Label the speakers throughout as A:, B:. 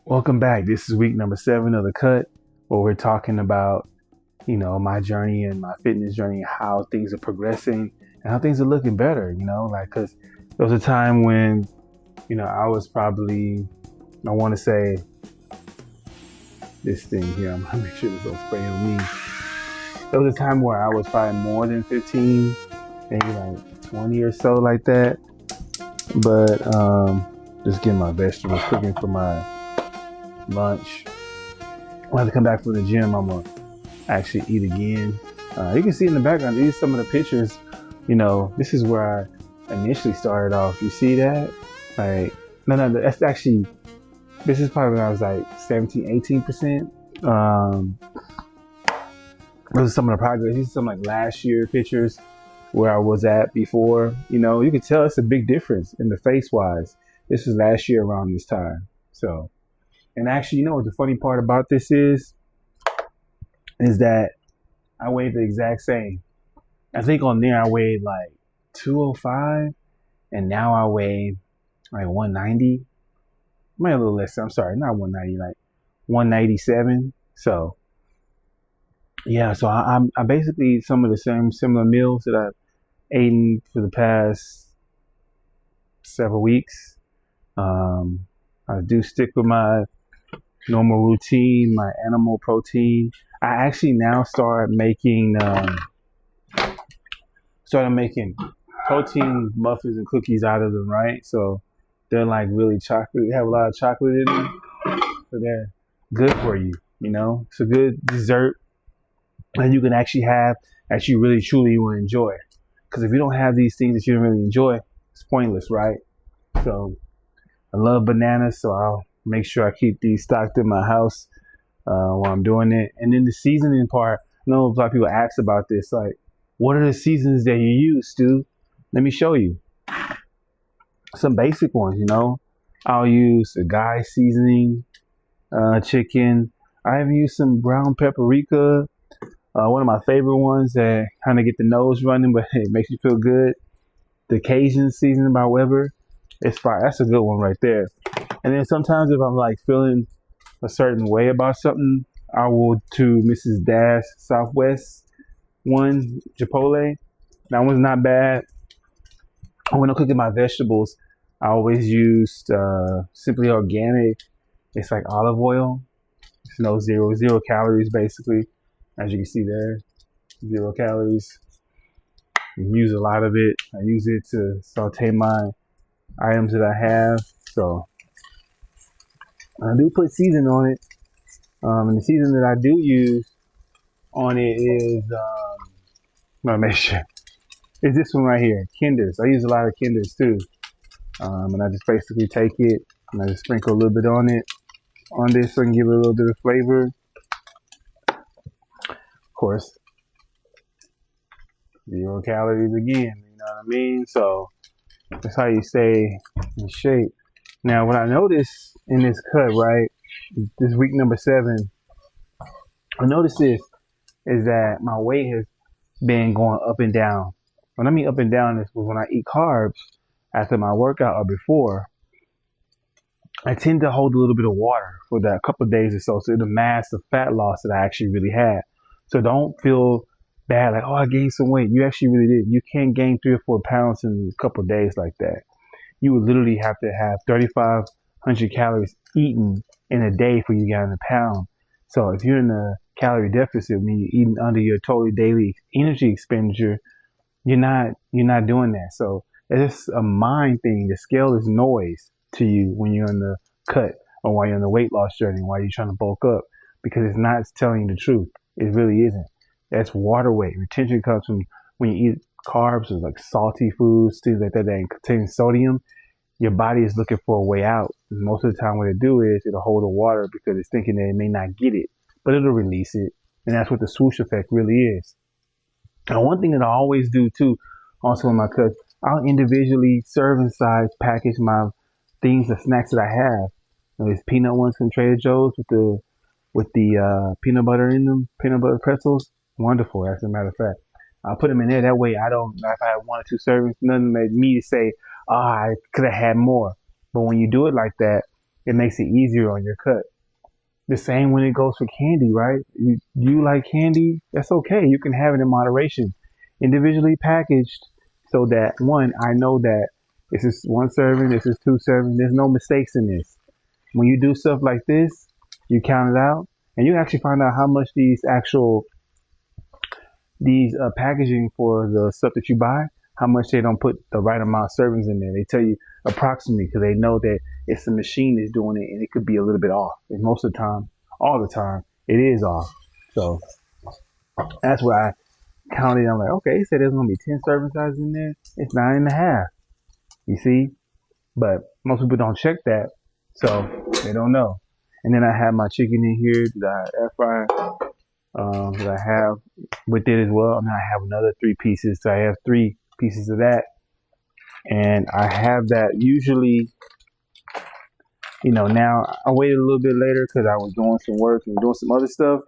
A: Welcome back. This is week number 7 of the cut, where we're talking about, my journey and my fitness journey, how things are progressing and how things are looking better, because there was a time when, I was probably, I want to say this thing here, I'm going to make sure this don't spray on me. There was a time where I was probably more than 15, maybe like 20 or so like that. But just getting my vegetables, cooking for my lunch. When I have to come back from the gym, I'm gonna actually eat again. You can see in the background, these are some of the pictures. This is where I initially started off. You see that? Like, no, that's actually, this is probably when I was like 17, 18%. Those are some of the progress. These are some like last year pictures where I was at before. You can tell it's a big difference in the face wise. This was last year around this time. So, and actually, what the funny part about this is that I weighed the exact same. I think on there I weighed like 205, and now I weigh like 190. Maybe a little less. I'm sorry, not 190, like 197. So yeah, so I basically eat some of the similar meals that I've eaten for the past several weeks. I do stick with my normal routine, my animal protein. I actually now started making protein muffins and cookies out of them, right? So they're like really chocolate. They have a lot of chocolate in them, so they're good for you. It's a good dessert, and you can actually have that you really truly will enjoy. Because if you don't have these things that you don't really enjoy, it's pointless, right? So I love bananas, so I'll make sure I keep these stocked in my house while I'm doing it. And then the seasoning part, I know a lot of people ask about this, like, what are the seasons that you use, Stu? Let me show you. Some basic ones, I'll use a Guy seasoning, chicken. I even use some ground paprika. One of my favorite ones that kind of get the nose running, but it makes you feel good. The Cajun seasoning by Weber. It's fire. That's a good one right there. And then sometimes if I'm like feeling a certain way about something, I will to Mrs. Dash Southwest one, Chipotle. That one's not bad. When I'm cooking my vegetables, I always use Simply Organic. It's like olive oil. It's zero calories basically. As you can see there, 0 calories. You use a lot of it. I use it to saute my items that I have. So I do put season on it. And the season that I do use on it is, I'm gonna make sure, it's this one right here, Kinders. I use a lot of Kinders too. And I just basically take it and I just sprinkle a little bit on this so I can give it a little bit of flavor. Of course, 0 calories again, you know what I mean? So that's how you stay in shape. Now, what I noticed in this cut, right, this week number 7, I noticed this is that my weight has been going up and down. When I mean up and down, is when I eat carbs after my workout or before, I tend to hold a little bit of water for that couple of days or so it'll mask the fat loss that I actually really had. So don't feel bad, like, oh, I gained some weight. You actually really did. You can't gain 3 or 4 pounds in a couple of days like that. You would literally have to have 3,500 calories eaten in a day for you to get in a pound. So if you're in a calorie deficit, when you're eating under your totally daily energy expenditure, you're not doing that. So it's a mind thing. The scale is noise to you when you're in the cut or while you're on the weight loss journey, while you're trying to bulk up, because it's not telling you the truth. It really isn't. That's water weight. Retention comes from when you eat carbs or like salty foods, things like that contain sodium. Your body is looking for a way out. And most of the time what it do is it'll hold the water because it's thinking that it may not get it, but it'll release it. And that's what the swoosh effect really is. And one thing that I always do too, also in my cuts, I'll individually serve inside, package my things, the snacks that I have. These peanut ones from Trader Joe's with the peanut butter in them, peanut butter pretzels. Wonderful, as a matter of fact. I'll put them in there. That way I don't, if I have 1 or 2 servings, nothing made me to say, I could have had more. But when you do it like that, It makes it easier on your cut. The same when it goes for candy, right? You like candy? That's okay. You can have it in moderation, individually packaged, so that one, I know that this is one serving, this is two serving. There's no mistakes in this. When you do stuff like this, you count it out, and you actually find out how much these packaging for the stuff that you buy, how much they don't put the right amount of servings in there. They tell you approximately because they know that it's the machine that's doing it, and it could be a little bit off. And most of the time, all the time, it is off. So that's why I counted. I'm like, okay, he said there's gonna be 10 serving sizes in there. It's 9.5. You see, but most people don't check that, so they don't know. And then I have my chicken in here that I air fry. That I have with it as well. And then I have another 3 pieces. So I have 3 pieces of that. And I have that usually, now I waited a little bit later because I was doing some work and doing some other stuff.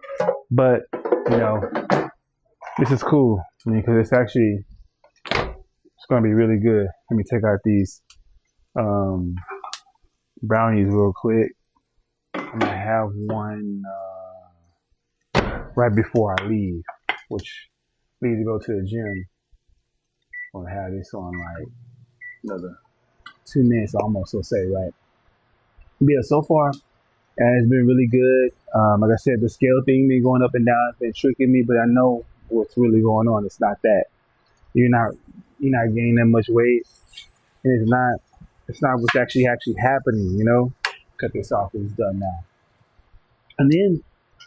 A: But, this is cool. Because it's going to be really good. Let me take out these brownies real quick. I'm going to have one right before I leave, which leaves to go to the gym. I'm gonna have this on like another 2 minutes almost, I'll say, right? But yeah, so far it's been really good. Like I said, the scale thing been going up and down, it's been tricking me, but I know what's really going on. It's not that. You're not gaining that much weight, and it's not what's actually happening, Cut this off, it's done now. And then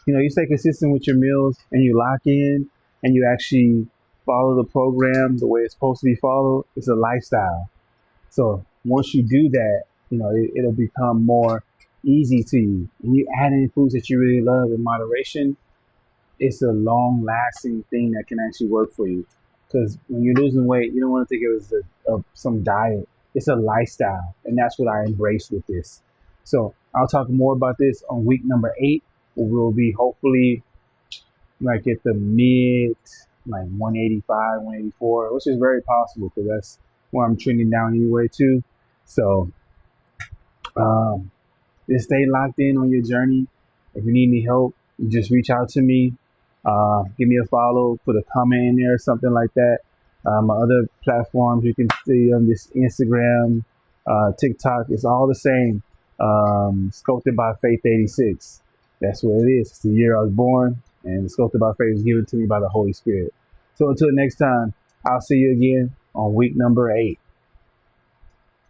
A: you stay consistent with your meals and you lock in and you actually follow the program the way it's supposed to be followed. It's a lifestyle. So once you do that, it'll become more easy to you. And you add in foods that you really love in moderation, it's a long lasting thing that can actually work for you. Because when you're losing weight, you don't want to think it was some diet. It's a lifestyle. And that's what I embrace with this. So I'll talk more about this on week number 8. We'll be hopefully like at the mid, like 185, 184, which is very possible because that's where I'm trending down anyway too. So just stay locked in on your journey. If you need any help, just reach out to me. Give me a follow, put a comment in there or something like that. My other platforms you can see on this Instagram, TikTok, it's all the same. SculptedByFaith 86. That's what it is. It's the year I was born, and Sculpted by Faith was given to me by the Holy Spirit. So until next time, I'll see you again on week number 8.